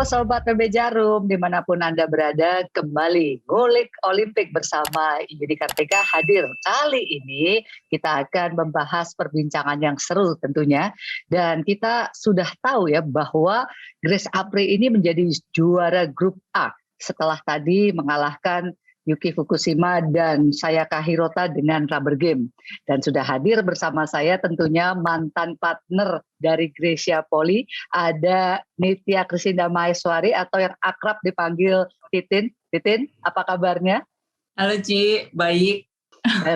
Sobat PB Jarum, dimanapun Anda berada, kembali Ngulik Olimpik bersama Yudi Kartika hadir. Kali ini kita akan membahas perbincangan yang seru tentunya. Dan kita sudah tahu ya bahwa Grace Apri ini menjadi juara grup A setelah tadi mengalahkan Yuki Fukushima dan Sayaka Hirota dengan rubber game. Dan sudah hadir bersama saya tentunya mantan partner dari Gracia Poli, ada Nitya Kristinda Maheswari atau yang akrab dipanggil Titin. Titin, apa kabarnya? Halo Ci, baik.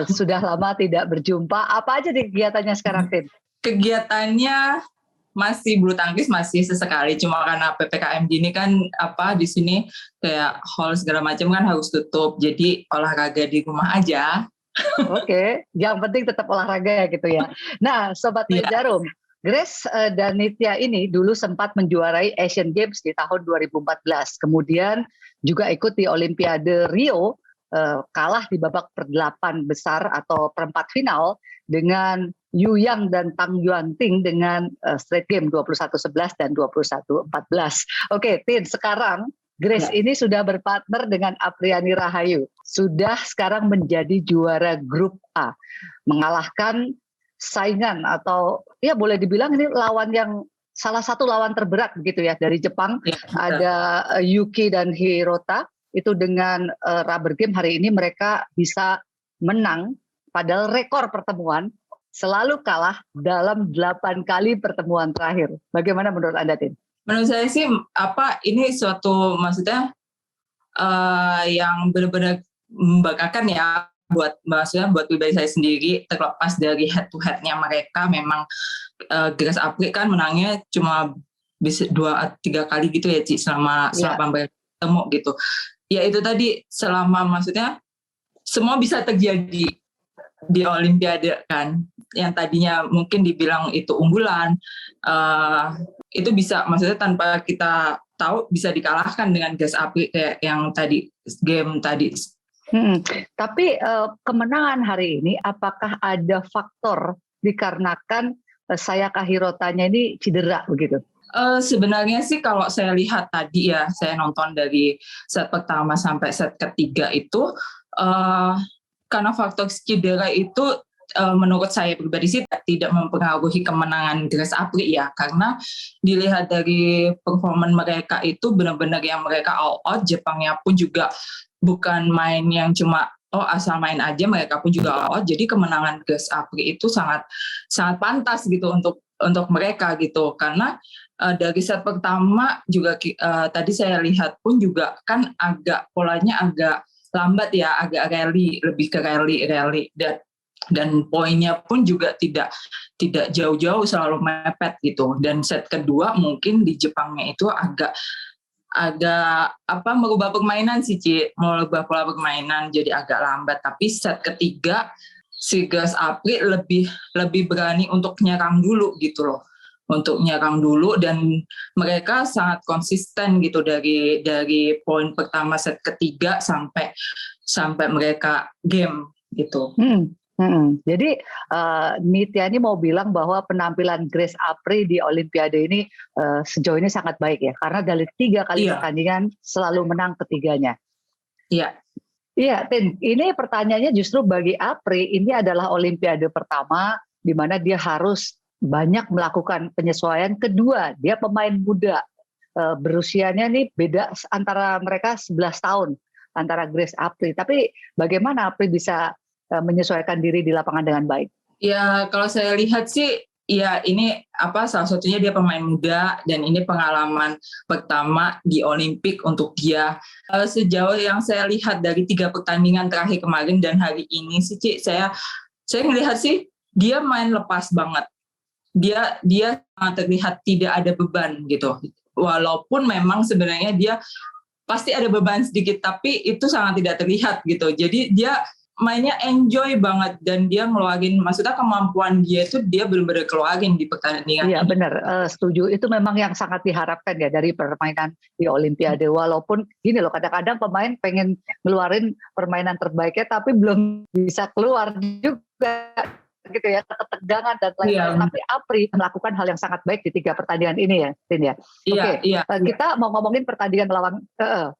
Sudah lama tidak berjumpa. Apa aja kegiatannya sekarang, Tin? Kegiatannya masih bulu tangkis, masih sesekali. Cuma karena PPKM gini kan di sini kayak hall segala macam kan harus tutup. Jadi olahraga di rumah aja. Oke, yang penting tetap olahraga ya gitu ya. Nah, Sobat Jarum, Grace dan Nitya ini dulu sempat menjuarai Asian Games di tahun 2014. Kemudian juga ikut di Olimpiade Rio, kalah di babak per-8 besar atau perempat final dengan Yu Yang dan Tang Yuanting dengan straight game 21-11 dan 21-14. Oke, Tin, sekarang Grace ini sudah berpartner dengan Apriani Rahayu. Sudah sekarang menjadi juara grup A. Mengalahkan saingan atau ya boleh dibilang ini lawan yang salah satu lawan terberat begitu ya dari Jepang. Ada Yuki dan Hirota. Itu dengan rubber game hari ini mereka bisa menang. Padahal rekor pertemuan selalu kalah dalam 8 kali pertemuan terakhir. Bagaimana menurut Anda, Tin? Menurut saya sih ini suatu maksudnya yang benar-benar membanggakan ya buat pribadi saya sendiri, terlepas dari head to head-nya mereka. Memang Grace Apri kan menangnya cuma bisa 2-3 kali gitu ya Ci, selama mereka ketemu gitu. Ya itu tadi, selama maksudnya semua bisa terjadi di Olimpiade kan, yang tadinya mungkin dibilang itu unggulan, itu bisa maksudnya tanpa kita tahu bisa dikalahkan dengan Grace Apri kayak yang tadi game tadi. Tapi kemenangan hari ini apakah ada faktor dikarenakan Sayaka Hirotanya ini cedera begitu? Sebenarnya sih kalau saya lihat tadi ya, saya nonton dari set pertama sampai set ketiga itu, karena faktor cedera itu menurut saya pribadi sih tidak mempengaruhi kemenangan Grace Apri ya, karena dilihat dari performa mereka itu benar-benar yang mereka all out. Jepangnya pun juga bukan main yang cuma asal main aja, mereka pun juga all out. Jadi kemenangan Grace Apri itu sangat sangat pantas gitu untuk mereka gitu, karena dari set pertama juga tadi saya lihat pun juga kan polanya agak lambat ya, agak lebih ke rally dan poinnya pun juga tidak jauh-jauh, selalu mepet gitu. Dan set kedua mungkin di Jepangnya itu agak merubah permainan sih Ci, merubah pola permainan jadi agak lambat. Tapi set ketiga si Grace Apri lebih berani untuk nyerang dulu gitu loh. Untuk nyerang dulu, dan mereka sangat konsisten gitu dari poin pertama set ketiga sampai mereka game gitu. Jadi Nitya ini mau bilang bahwa penampilan Grace Apri di Olimpiade ini sejauh ini sangat baik ya, karena dari 3 kali pertandingan selalu menang ketiganya. Iya. Iya, Tin. Ini pertanyaannya justru bagi Apri ini adalah Olimpiade pertama di mana dia harus banyak melakukan penyesuaian. Kedua, dia pemain muda, berusianya nih beda antara mereka 11 tahun antara Grace Apri. Tapi bagaimana Apri bisa menyesuaikan diri di lapangan dengan baik? Ya kalau saya lihat sih ya ini salah satunya dia pemain muda dan ini pengalaman pertama di Olimpik untuk dia. Sejauh yang saya lihat dari 3 pertandingan terakhir kemarin dan hari ini sih Ci, saya melihat sih dia main lepas banget. Dia sangat terlihat tidak ada beban gitu. Walaupun memang sebenarnya dia pasti ada beban sedikit, tapi itu sangat tidak terlihat gitu. Jadi dia mainnya enjoy banget dan dia ngeluarin, maksudnya kemampuan dia itu dia benar-benar keluarin di pertandingan. Iya benar, setuju. Itu memang yang sangat diharapkan ya dari permainan di Olimpiade. Walaupun gini loh, kadang-kadang pemain pengen ngeluarin permainan terbaiknya tapi belum bisa keluar juga gitu ya, ketegangan dan Iya, lain-lain. Tapi Apri melakukan hal yang sangat baik di 3 pertandingan ini ya, Tin ya. iya, Oke, iya, kita mau ngomongin pertandingan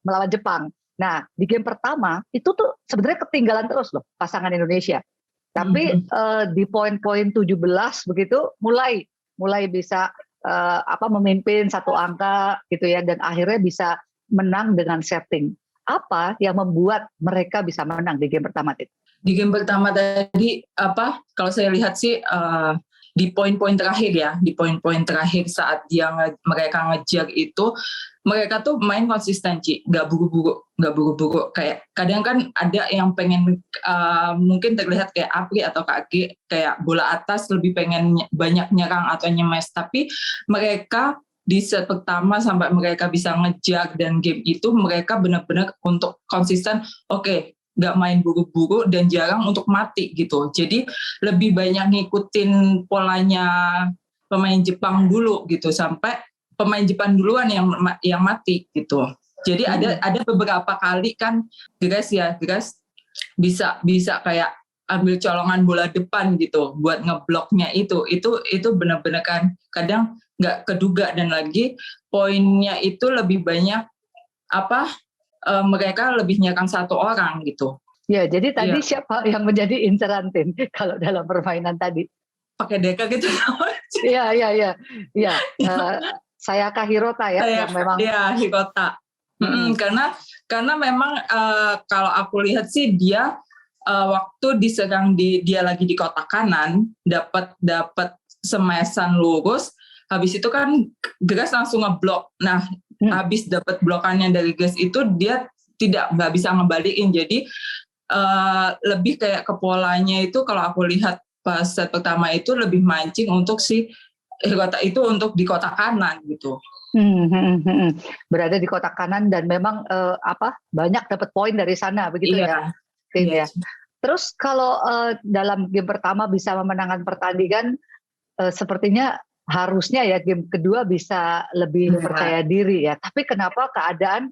melawan Jepang. Nah, di game pertama itu tuh sebenarnya ketinggalan terus loh pasangan Indonesia. Tapi Mhm. di poin-poin 17 begitu mulai bisa memimpin 1 angka gitu ya, dan akhirnya bisa menang dengan setting. Apa yang membuat mereka bisa menang di game pertama itu? Di game pertama tadi kalau saya lihat sih di poin-poin terakhir ya, di poin-poin terakhir saat mereka ngejar itu, mereka tuh main konsisten, Ci, nggak buru-buru. Kayak kadang kan ada yang pengen mungkin terlihat kayak Apri atau Kak kayak bola atas lebih pengen banyak nyerang atau nyemes, tapi mereka di set pertama sampai mereka bisa ngejar dan game itu mereka benar-benar untuk konsisten. Oke, nggak main buru-buru dan jarang untuk mati gitu. Jadi lebih banyak ngikutin polanya pemain Jepang dulu gitu sampai pemain Jepang duluan yang mati gitu. Jadi ada beberapa kali kan Grace bisa kayak ambil colongan bola depan gitu buat ngebloknya itu benar-benar kan kadang nggak keduga, dan lagi poinnya itu lebih banyak mereka lebih nyerang 1 orang gitu. Ya, jadi tadi Iya. siapa yang menjadi inceran, Tin, kalau dalam permainan tadi? Pakai Deka gitu. Iya. Sayaka Hirota ya, Saya yang memang Hikota. Karena memang kalau aku lihat sih dia waktu diserang dia lagi di kotak kanan dapat semesan lurus, habis itu kan Grace langsung ngeblok. Nah, habis dapat blokannya dari Grace itu dia nggak bisa ngebalikin, jadi lebih kayak ke polanya itu kalau aku lihat pas set pertama itu lebih mancing untuk si Hirota itu untuk di kotak kanan gitu. Berada di kotak kanan dan memang banyak dapat poin dari sana begitu ya, Tin ya. Terus kalau dalam game pertama bisa memenangkan pertandingan, sepertinya harusnya ya game kedua bisa lebih percaya diri ya. Tapi kenapa keadaan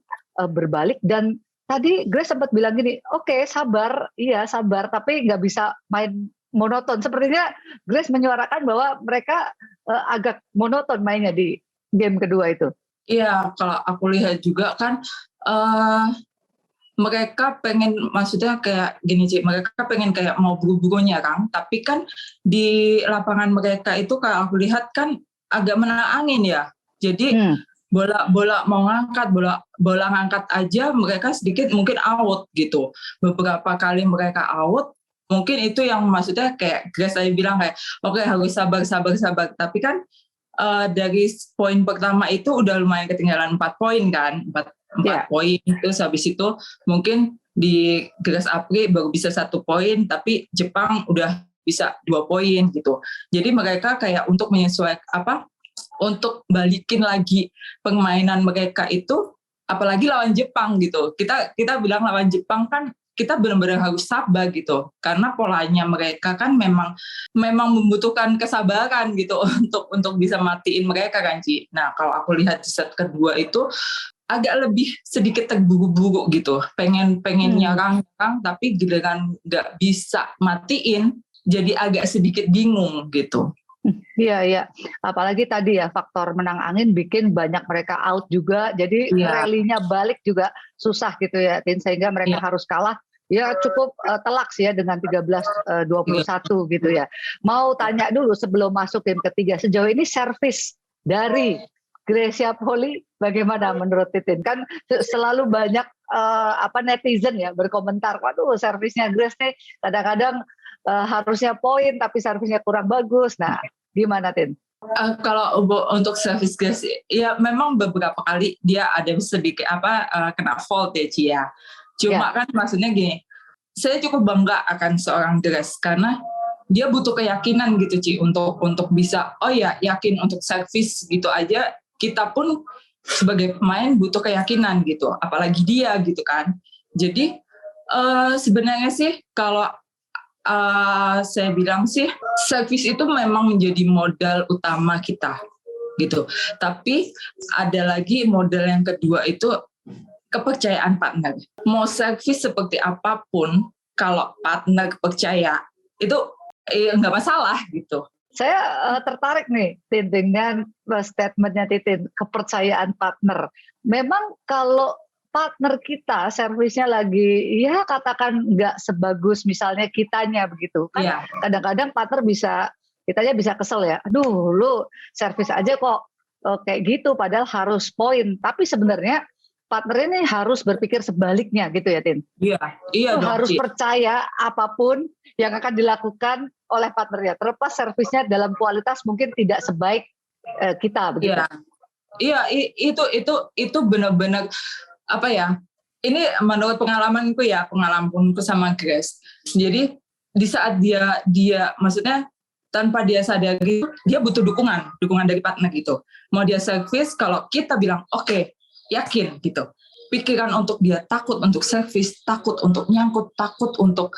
berbalik, dan tadi Grace sempat bilang gini, oke, sabar, tapi nggak bisa main monoton. Sepertinya Grace menyuarakan bahwa mereka agak monoton mainnya di game kedua itu. Iya, kalau aku lihat juga kan mereka pengen, maksudnya kayak gini, Ci, mereka pengen kayak mau buru-buru nyerang, tapi kan di lapangan mereka itu kalau aku lihat kan agak menang angin ya. Jadi bola mau ngangkat, bola ngangkat aja mereka sedikit mungkin out gitu. Beberapa kali mereka out, mungkin itu yang maksudnya kayak Grace tadi bilang kayak oke, harus sabar. Tapi kan dari poin pertama itu udah lumayan ketinggalan 4 poin kan, 4 poin. Terus habis itu mungkin di Grace Apri baru bisa 1 poin, tapi Jepang udah bisa 2 poin gitu. Jadi mereka kayak untuk menyesuaikan untuk balikin lagi permainan mereka itu, apalagi lawan Jepang gitu. Kita bilang lawan Jepang kan kita benar-benar harus sabar gitu, karena polanya mereka kan memang membutuhkan kesabaran gitu untuk bisa matiin mereka kan, Ci. Nah, kalau aku lihat di set kedua itu agak lebih sedikit terburu-buru gitu, pengen nyerang tapi giliran nggak bisa matiin, jadi agak sedikit bingung gitu. Iya. Apalagi tadi ya faktor menang angin bikin banyak mereka out juga. Jadi rally-nya balik juga susah gitu ya, Tin, sehingga mereka harus kalah. Ya cukup telak sih ya dengan 13-21 gitu ya. Mau tanya dulu sebelum masuk game ketiga, sejauh ini servis dari Grecia Poli bagaimana menurut Titin? Kan selalu banyak netizen ya berkomentar, waduh servisnya Grace nih kadang-kadang harusnya poin tapi servisnya kurang bagus. Nah, gimana, Tin? Kalau untuk service Grace ya memang beberapa kali dia ada sedikit kena fault ya, Ci ya. Cuma kan maksudnya gini, saya cukup bangga akan seorang Grace karena dia butuh keyakinan gitu, Ci, untuk bisa yakin untuk service gitu aja. Kita pun sebagai pemain butuh keyakinan gitu, apalagi dia gitu kan. Jadi sebenarnya sih kalau saya bilang sih service itu memang menjadi modal utama kita gitu. Tapi ada lagi modal yang kedua itu kepercayaan partner. Mau service seperti apapun, kalau partner percaya itu nggak masalah gitu. Saya tertarik nih Tin dengan statementnya Titin, kepercayaan partner. Memang kalau partner kita servisnya lagi ya katakan nggak sebagus misalnya kitanya begitu kan, Iya. kadang-kadang partner kitanya bisa kesel ya, aduh lu servis aja kok kayak gitu, padahal harus poin. Tapi sebenarnya partner ini harus berpikir sebaliknya gitu ya Tin. Iya dong, Harus Ci. percaya apapun yang akan dilakukan oleh partnernya, terlepas servisnya dalam kualitas mungkin tidak sebaik kita begitu. Iya, itu benar-benar apa ya? Ini menurut pengalamanku sama Grace. Jadi di saat dia maksudnya tanpa dia sadari dia butuh dukungan dari partner gitu. Mau dia servis, kalau kita bilang oke, yakin gitu. Pikiran untuk dia takut untuk servis, takut untuk nyangkut, takut untuk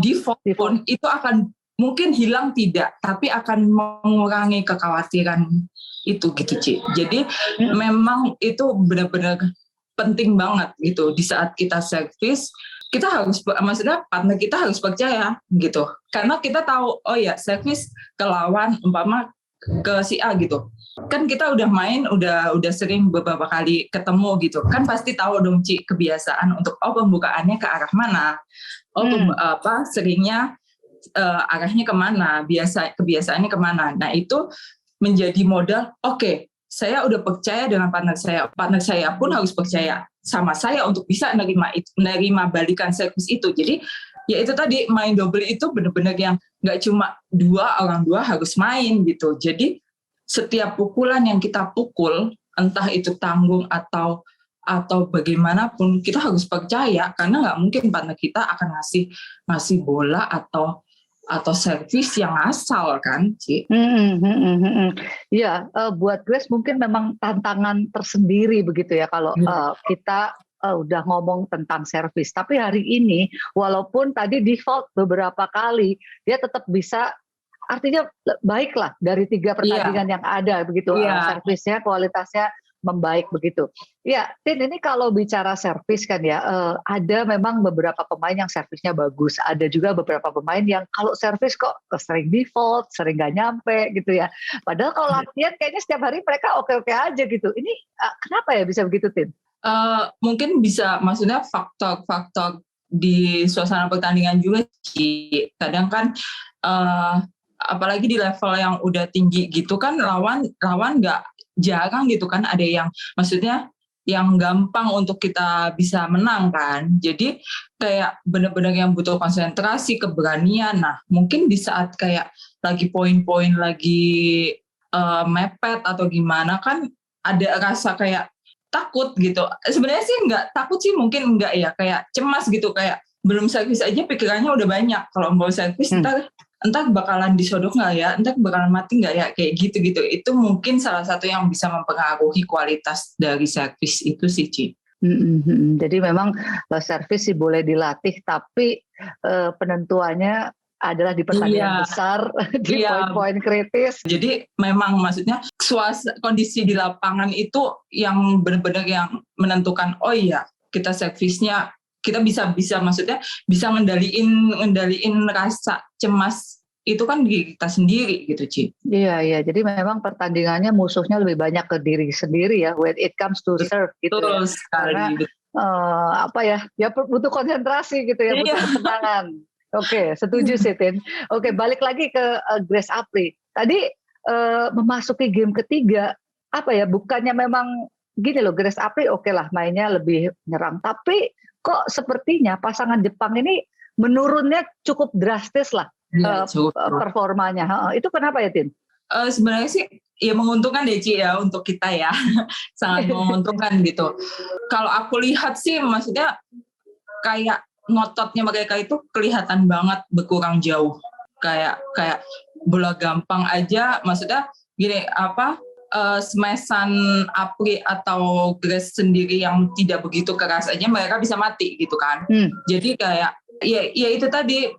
default pun itu akan mungkin hilang tidak, tapi akan mengurangi kekhawatiran itu gitu, Ci. Jadi memang itu benar-benar penting banget gitu. Di saat kita servis, kita harus, maksudnya partner kita harus percaya gitu. Karena kita tahu, oh ya servis ke lawan, umpama ke si A gitu. Kan kita udah main, udah sering beberapa kali ketemu gitu. Kan pasti tahu dong, Ci, kebiasaan untuk pembukaannya ke arah mana. Seringnya arahnya kemana, kebiasaannya kemana. Nah itu menjadi modal, oke, saya udah percaya dengan partner saya pun harus percaya sama saya untuk bisa menerima balikan servis itu. Jadi ya itu tadi, main double itu benar-benar yang nggak cuma orang dua harus main gitu. Jadi setiap pukulan yang kita pukul, entah itu tanggung atau bagaimanapun, kita harus percaya, karena nggak mungkin partner kita akan ngasih bola atau servis yang asal kan, Ci. Iya, buat Grace mungkin memang tantangan tersendiri begitu ya kalau kita udah ngomong tentang servis. Tapi hari ini walaupun tadi default beberapa kali, dia tetap bisa, artinya baiklah dari 3 pertandingan yang ada begitu, servisnya kualitasnya membaik begitu. Ya, Tin, ini kalau bicara servis kan ya, ada memang beberapa pemain yang servisnya bagus, ada juga beberapa pemain yang kalau servis kok sering default, sering nggak nyampe gitu ya. Padahal kalau latihan kayaknya setiap hari mereka oke-oke aja gitu. Ini kenapa ya bisa begitu, Tin? Mungkin bisa, maksudnya faktor-faktor di suasana pertandingan juga sih. Kadang kan apalagi di level yang udah tinggi gitu kan, lawan nggak jarang gitu kan ada yang maksudnya yang gampang untuk kita bisa menang kan. Jadi kayak benar-benar yang butuh konsentrasi, keberanian. Nah mungkin di saat kayak lagi poin-poin lagi mepet atau gimana kan ada rasa kayak takut gitu. Sebenarnya sih nggak takut sih, mungkin nggak ya, kayak cemas gitu, kayak belum servis aja pikirannya udah banyak. Kalau mau servis entah bakalan disodok nggak ya, entah bakalan mati nggak ya, kayak gitu-gitu. Itu mungkin salah satu yang bisa mempengaruhi kualitas dari servis itu sih, Ci. Jadi memang servis sih boleh dilatih, tapi penentuannya adalah di pertandingan besar, di poin-poin kritis. Jadi memang maksudnya kondisi di lapangan itu yang benar-benar yang menentukan, oh iya kita servisnya, kita bisa maksudnya bisa ngendaliin rasa cemas itu kan diri kita sendiri gitu, Ci. Iya. Jadi memang pertandingannya musuhnya lebih banyak ke diri sendiri ya, when it comes to serve gitu. Betul sekali. Karena ya butuh konsentrasi gitu ya, butuh ketenangan. Oke, setuju sih, Tin. Oke, balik lagi ke Grace Apri. Tadi memasuki game ketiga, bukannya memang gini loh, Grace Apri oke lah mainnya lebih nyerang, tapi kok sepertinya pasangan Jepang ini menurunnya cukup drastis lah performanya. Itu kenapa ya, Tin? Sebenarnya sih ya menguntungkan deh, Ci, ya untuk kita ya. Sangat menguntungkan gitu. Kalau aku lihat sih maksudnya kayak ngototnya mereka itu kelihatan banget berkurang jauh. Kayak bola gampang aja, maksudnya gini smashan Apri atau Grace sendiri yang tidak begitu keras aja mereka bisa mati gitu kan. Jadi kayak ya itu tadi,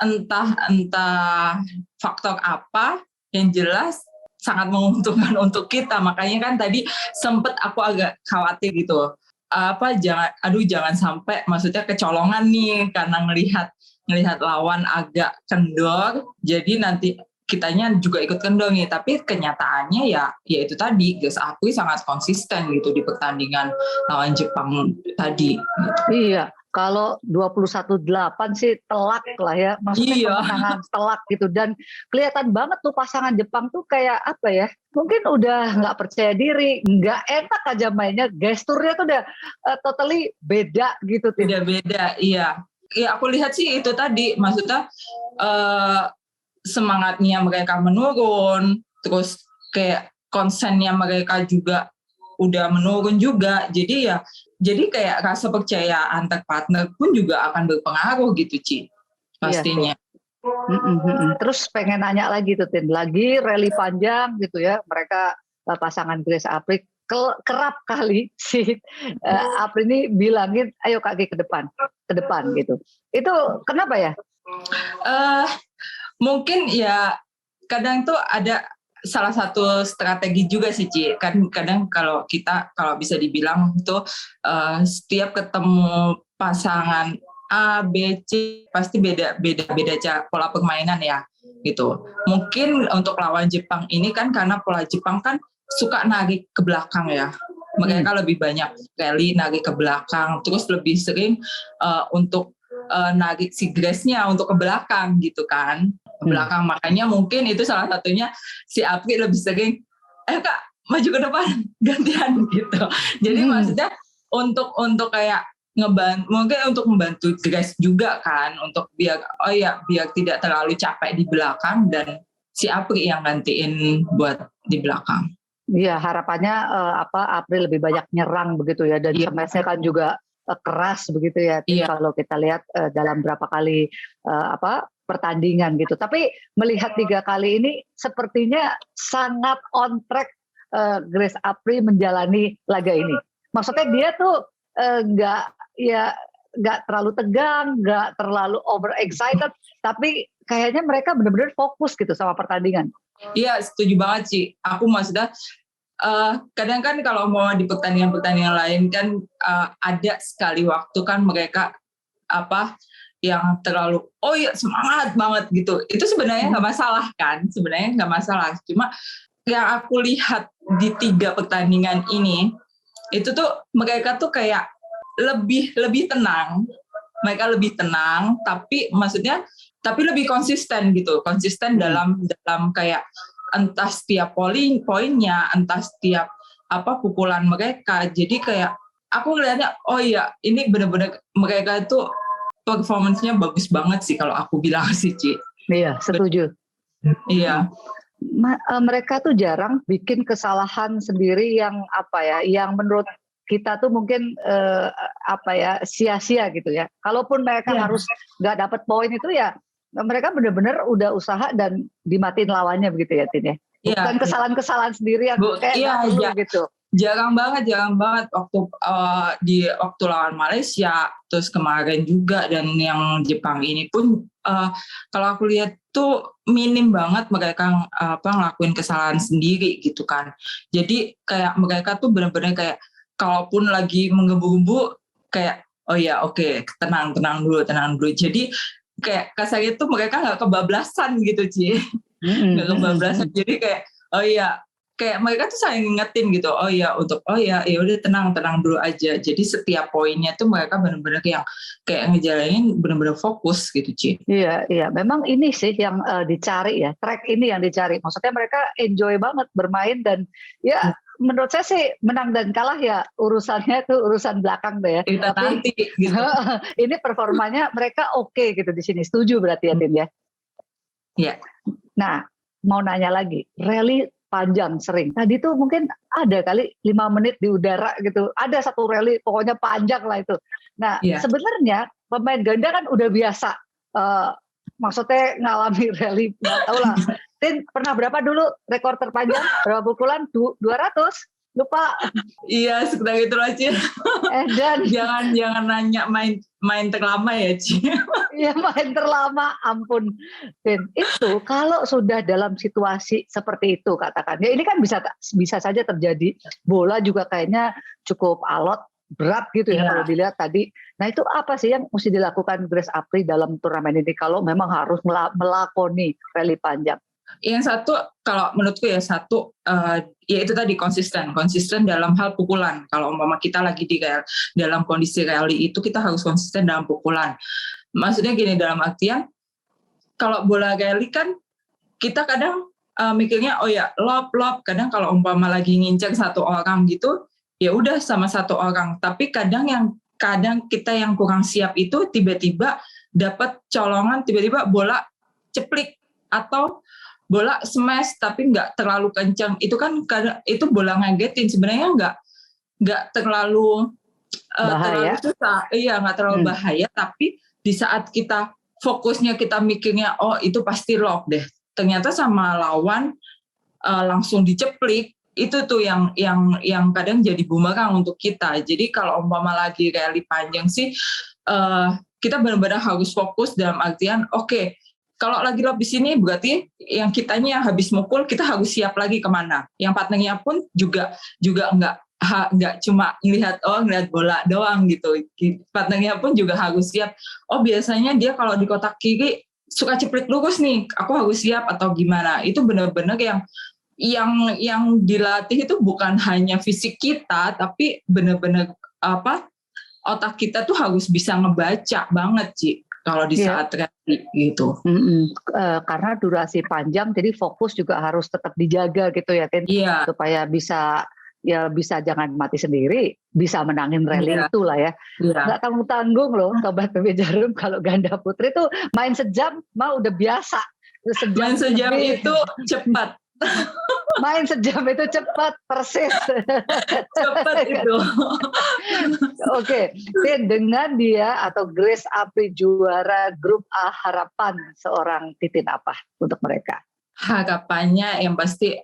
entah faktor apa, yang jelas sangat menguntungkan untuk kita. Makanya kan tadi sempet aku agak khawatir gitu, jangan sampai maksudnya kecolongan nih karena melihat ngelihat lawan agak kendor, jadi nanti kitanya juga ikut kendor nih. Tapi kenyataannya ya itu tadi, Grace Apri sangat konsisten gitu di pertandingan lawan Jepang tadi. Gitu. Iya, kalau 21-8 sih telak lah ya, maksudnya kemenangan telak gitu. Dan kelihatan banget tuh pasangan Jepang tuh kayak apa ya, mungkin udah nggak percaya diri, nggak enak aja mainnya, gesturnya tuh udah totally beda gitu. Beda-beda, iya. Ya aku lihat sih itu tadi, maksudnya semangatnya mereka menurun, terus kayak konsennya mereka juga udah menurun juga. Jadi kayak rasa percaya antar partner pun juga akan berpengaruh gitu, Ci. Pastinya. Iya. Terus pengen nanya lagi tuh, Tin. Lagi rally panjang gitu ya. Mereka pasangan Grace Apri kerap kali si Apri ini bilangin, ayo kaki ke depan gitu. Itu kenapa ya? Mungkin ya kadang tuh ada salah satu strategi juga sih, Ci. Kan kadang kalau bisa dibilang tuh setiap ketemu pasangan A, B, C pasti beda pola permainan ya gitu. Mungkin untuk lawan Jepang ini kan karena pola Jepang kan suka narik ke belakang ya. Mereka lebih banyak rally narik ke belakang, terus lebih sering untuk narik si Grace-nya untuk ke belakang gitu kan. Ke belakang, makanya mungkin itu salah satunya si Apri lebih sering Kak maju ke depan gantian gitu. Jadi maksudnya untuk kayak mungkin untuk membantu Grace juga kan, untuk biar tidak terlalu capek di belakang dan si Apri yang gantiin buat di belakang. Iya, harapannya Apri lebih banyak nyerang begitu ya, dan smash-nya kan juga keras begitu ya. Kalau kita lihat dalam berapa kali pertandingan gitu. Tapi melihat 3 kali ini sepertinya sangat on track Grace Apri menjalani laga ini. Maksudnya dia tuh nggak terlalu tegang, nggak terlalu over excited, tapi kayaknya mereka benar-benar fokus gitu sama pertandingan. Iya, setuju banget sih. Aku maksudnya kadang kan kalau mau di pertandingan lain kan ada sekali waktu kan mereka yang terlalu semangat banget gitu. Itu sebenarnya nggak masalah kan, Cuma yang aku lihat di 3 pertandingan ini itu tuh mereka tuh kayak lebih tenang. Mereka lebih tenang, tapi lebih konsisten gitu. Konsisten dalam kayak entah setiap poinnya, entah setiap pukulan mereka. Jadi kayak aku ngeliatnya, ini benar-benar mereka itu performance-nya bagus banget sih kalau aku bilang sih, Ci. Iya, setuju. Iya. Mereka tuh jarang bikin kesalahan sendiri yang yang menurut kita tuh mungkin sia-sia gitu ya. Kalaupun mereka harus nggak dapat poin itu ya, mereka benar-benar udah usaha dan dimatiin lawannya begitu ya, Tin ya. Bukan kesalahan-kesalahan sendiri yang gitu. Jarang banget waktu lawan Malaysia, terus kemarin juga, dan yang Jepang ini pun kalau aku lihat tuh minim banget mereka ngelakuin kesalahan sendiri gitu kan. Jadi kayak mereka tuh benar-benar kayak kalaupun lagi menggebu-gebu kayak tenang dulu. Jadi kayak kasarnya tuh mereka nggak kebablasan gitu, Ci. Nggak kebablasan. Jadi kayak kayak mereka tuh saling ngingetin gitu. Ya udah tenang dulu aja. Jadi setiap poinnya tuh mereka benar-benar kayak ngejalanin benar-benar fokus gitu, Ci. Iya, memang ini sih yang dicari ya. Track ini yang dicari. Maksudnya mereka enjoy banget bermain, dan ya menurut saya sih menang dan kalah ya urusannya tuh urusan belakang deh ya. Kita nanti gitu. Ini performanya mereka oke gitu di sini. Setuju berarti ya, Tin ya? Iya. Nah, mau nanya lagi. Rally panjang sering. Tadi tuh mungkin ada kali 5 menit di udara gitu. Ada satu rally pokoknya panjang lah itu. Nah, sebenarnya pemain ganda kan udah biasa. Maksudnya ngalami rally, nggak tahu lah. Tin, pernah berapa dulu rekor terpanjang? Berapa pukulan? 200? Lupa. Iya, sekitar itu aja. Dan jangan nanya main terlama ya, Ci. Iya, main terlama, ampun. Tin, itu kalau sudah dalam situasi seperti itu katakan, ya ini kan bisa saja terjadi. Bola juga kayaknya cukup alot. berat gitu ya Iya. kalau dilihat tadi. Nah itu apa sih yang mesti dilakukan Grace Apri dalam turnamen ini kalau memang harus melakoni rally panjang? Yang satu, kalau menurutku ya satu, ya itu tadi konsisten dalam hal pukulan. Kalau umpama kita lagi dalam kondisi rally itu kita harus konsisten dalam pukulan. Maksudnya gini, dalam artian kalau bola rally kan kita kadang mikirnya oh ya lob, kadang kalau umpama lagi ngincer satu orang gitu ya udah sama satu orang. Tapi kadang kita yang kurang siap itu tiba-tiba dapat colongan, tiba-tiba bola ceplik atau bola smash tapi nggak terlalu kencang, itu kan itu bola ngagetin, sebenarnya nggak terlalu susah, iya nggak terlalu bahaya, tapi di saat kita fokusnya kita mikirnya oh itu pasti lob deh, ternyata sama lawan langsung diceplik, itu tuh yang kadang jadi bumerang untuk kita. Jadi kalau umpama lagi rally panjang sih kita benar-benar harus fokus dalam artian oke, kalau lagi lob di sini berarti yang kitanya habis mukul kita harus siap lagi kemana. Yang partnernya pun juga nggak cuma ngelihat bola doang gitu. Partnernya pun juga harus siap. Oh biasanya dia kalau di kotak kiri suka ceplik lurus nih, aku harus siap atau gimana. Itu benar-benar yang dilatih itu bukan hanya fisik kita, tapi benar-benar otak kita tuh harus bisa ngebaca banget Ci. Kalau di saat rally gitu. Karena durasi panjang, jadi fokus juga harus tetap dijaga gitu ya, Tin. Iya. Supaya bisa jangan mati sendiri, bisa menangin rally itulah ya. Nggak tanggung-tanggung loh, Sobat PB Jarum, kalau ganda putri tuh main sejam mah udah biasa. Main sejam itu cepat. Main sejam itu cepat, persis. Cepat itu. Oke, Tin, dengan dia atau Grace Apri juara grup A, harapan seorang Titin apa untuk mereka? Harapannya yang pasti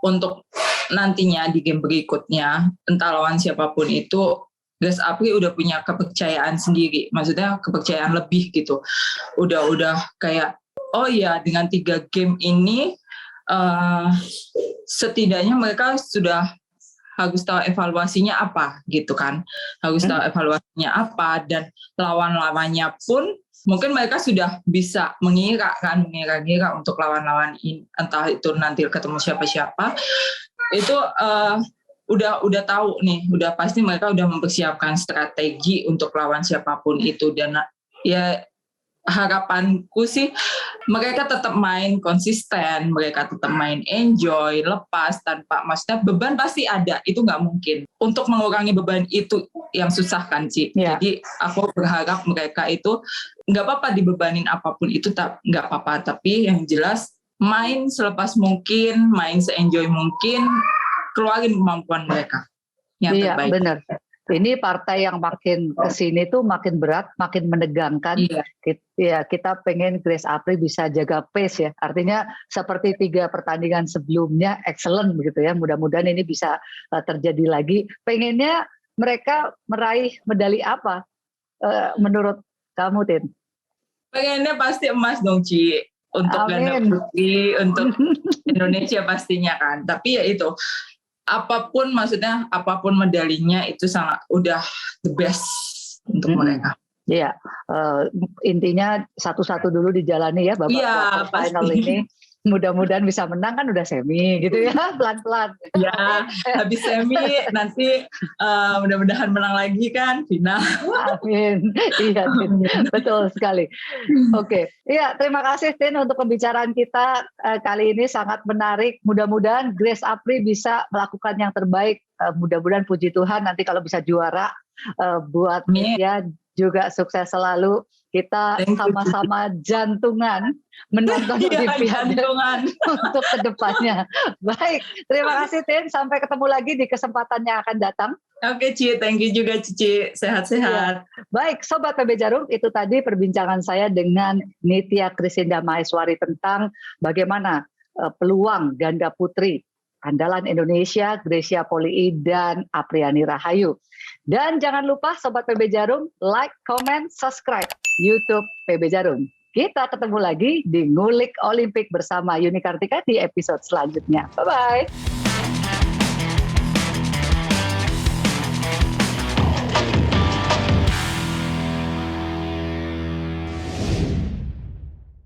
untuk nantinya di game berikutnya, entah lawan siapapun itu, Grace Apri udah punya kepercayaan sendiri, maksudnya kepercayaan lebih gitu. Udah kayak, oh ya dengan 3 game ini setidaknya mereka sudah harus tahu evaluasinya apa gitu kan, harus tahu evaluasinya apa, dan lawan-lawannya pun mungkin mereka sudah bisa mengira untuk lawan-lawan ini, entah itu nanti ketemu siapa-siapa itu udah tahu nih, udah pasti mereka udah mempersiapkan strategi untuk lawan siapapun itu. Dan ya harapanku sih mereka tetap main konsisten, mereka tetap main enjoy, lepas, tanpa, maksudnya beban pasti ada, itu nggak mungkin. Untuk mengurangi beban itu yang susah kan Ci. Jadi aku berharap mereka itu nggak apa-apa dibebanin apapun itu, nggak apa-apa, tapi yang jelas main selepas mungkin, main se-enjoy mungkin, keluarin kemampuan mereka yang terbaik. Iya benar. Ini partai yang makin kesini tuh makin berat, makin menegangkan. Kita pengen Grace Apri bisa jaga pace ya. Artinya seperti 3 pertandingan sebelumnya excellent begitu ya. Mudah-mudahan ini bisa terjadi lagi. Pengennya mereka meraih medali apa menurut kamu, Tin? Pengennya pasti emas dong Ci. Untuk ganda putri, untuk Indonesia pastinya kan. Tapi ya itu, apapun medalinya itu sangat udah the best untuk mereka. Iya, intinya satu-satu dulu dijalani ya babak final ini. Mudah-mudahan bisa menang, kan udah semi gitu ya, pelan-pelan. Ya, habis semi nanti mudah-mudahan menang lagi kan final. Amin. Iya, Tin. Betul sekali. Oke, iya terima kasih Tin untuk pembicaraan kita kali ini, sangat menarik. Mudah-mudahan Grace Apri bisa melakukan yang terbaik. Mudah-mudahan puji Tuhan nanti kalau bisa juara, buat Nitya juga sukses selalu. Kita sama-sama jantungan menonton Olimpiade untuk kedepannya. Baik, terima kasih Tin. Sampai ketemu lagi di kesempatan yang akan datang. Oke Ci, thank you juga Cici. Sehat-sehat. Ya. Baik, Sobat PB Jarum, itu tadi perbincangan saya dengan Nitya Krisinda Maheswari tentang bagaimana peluang ganda putri andalan Indonesia, Grecia Poli dan Apriani Rahayu. Dan jangan lupa Sobat PB Jarum, like, comment, subscribe YouTube PB Jarum. Kita ketemu lagi di Ngulik Olimpik bersama Yuni Kartika di episode selanjutnya. Bye-bye.